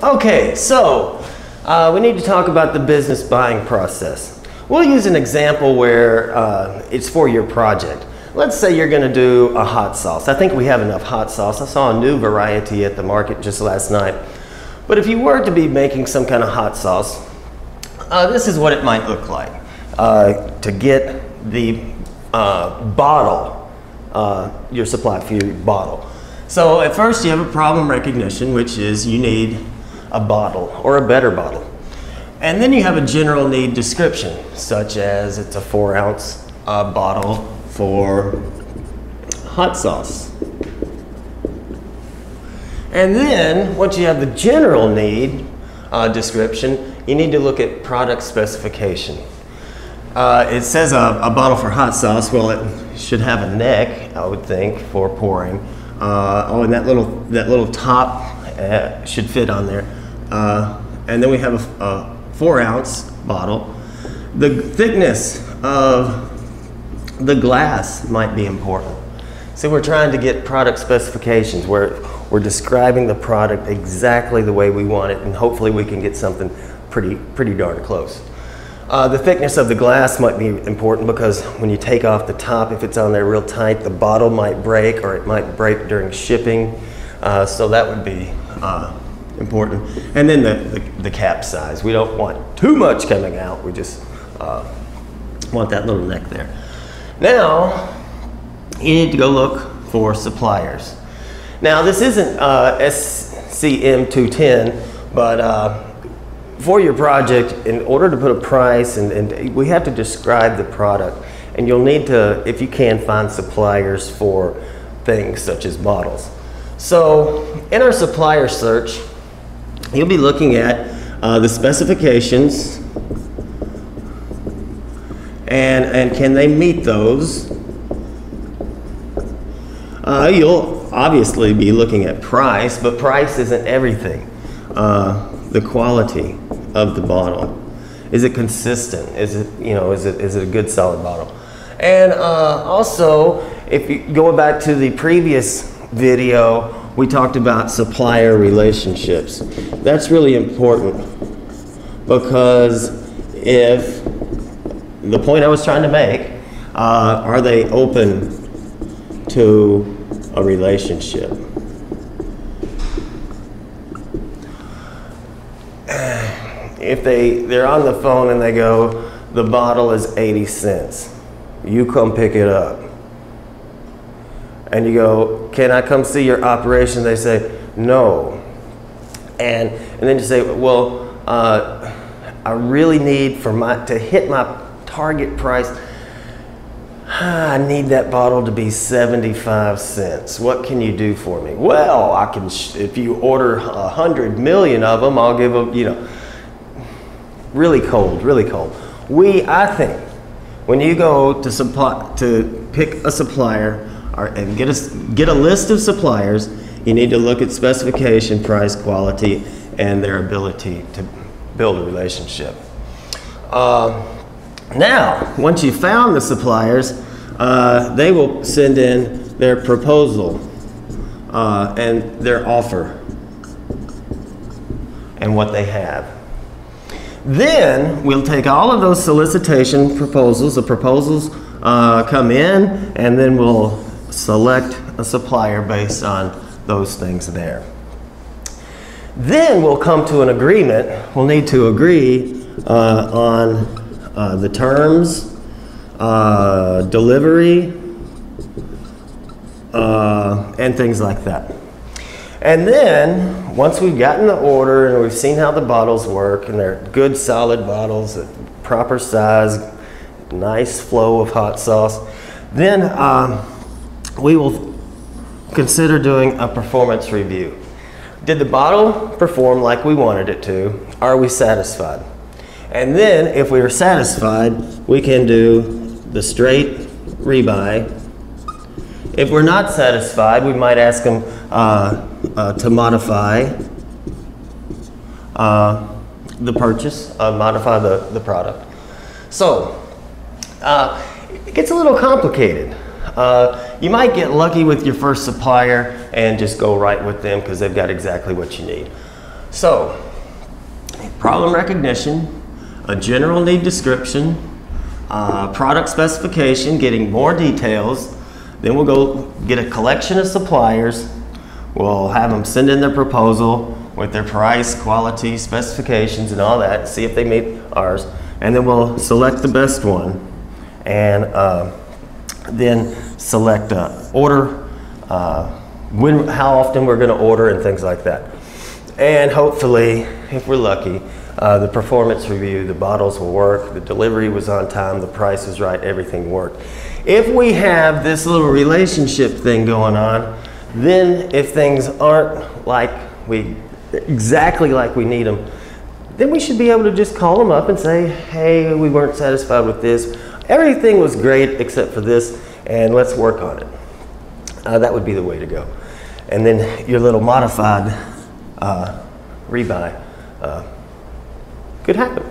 Okay, so we need to talk about the business buying process. We'll use an example where it's for your project. Let's say you're going to do a hot sauce. I think we have enough hot sauce. I saw a new variety at the market just last night. But if you were to be making some kind of hot sauce, this is what it might look like. To get the bottle, your supply for your bottle. So at first you have a problem recognition, which is you need a bottle or a better bottle. And then you have a general need description, such as it's a 4-ounce bottle for hot sauce. And then once you have the general need description, you need to look at product specification. It says a bottle for hot sauce. Well, it should have a neck, I would think, for pouring. Oh, and that little top should fit on there. And then we have a 4-ounce bottle. The thickness of the glass might be important. So we're trying to get product specifications where we're describing the product exactly the way we want it, and hopefully we can get something pretty darn close. The thickness of the glass might be important because when you take off the top, if it's on there real tight, the bottle might break, or it might break during shipping. So that would be important. And then the cap size. We don't want too much coming out. We just want that little neck there. Now, you need to go look for suppliers. Now, this isn't SCM 210, but for your project, in order to put a price, and we have to describe the product, and you'll need to, if you can, find suppliers for things such as bottles. So in our supplier search, you'll be looking at the specifications and can they meet those. You'll obviously be looking at price, but price isn't everything. The quality of the bottle. Is it consistent? Is it, is it a good solid bottle? And also, if you go back to the previous video, we talked about supplier relationships. That's really important because if the point I was trying to make, are they open to a relationship? If they're on the phone and they go, the bottle is 80 cents. You come pick it up. And you go, can I come see your operation? They say, no. And then you say, well, I really need to hit my target price, I need that bottle to be 75 cents. What can you do for me? Well, I can, if you order 100 million of them, I'll give them, really cold, really cold. I think, when you go to pick a supplier and get a list of suppliers, you need to look at specification, price, quality, and their ability to build a relationship. Now, once you've found the suppliers, they will send in their proposal and their offer and what they have. Then we'll take all of those solicitation proposals, the proposals come in, and then we'll select a supplier based on those things there. Then we'll come to an agreement. We'll need to agree on the terms, delivery, and things like that. And then, once we've gotten the order and we've seen how the bottles work, and they're good solid bottles, proper size, nice flow of hot sauce, then we will consider doing a performance review. Did the bottle perform like we wanted it to? Are we satisfied? And then, if we are satisfied, we can do the straight rebuy. If we're not satisfied, we might ask them to modify the purchase, modify the product. So, it gets a little complicated. You might get lucky with your first supplier and just go right with them because they've got exactly what you need. So, problem recognition, a general need description, product specification, getting more details. Then we'll go get a collection of suppliers. We'll have them send in their proposal with their price, quality, specifications, and all that, see if they meet ours. And then we'll select the best one, and then select order, how often we're going to order, and things like that. And hopefully, if we're lucky, the performance review, the bottles will work, the delivery was on time, the price was right, everything worked. If we have this little relationship thing going on, then if things aren't exactly like we need them, then we should be able to just call them up and say, hey, we weren't satisfied with this. Everything was great except for this, and let's work on it. That would be the way to go. And then your little modified rebuy could happen.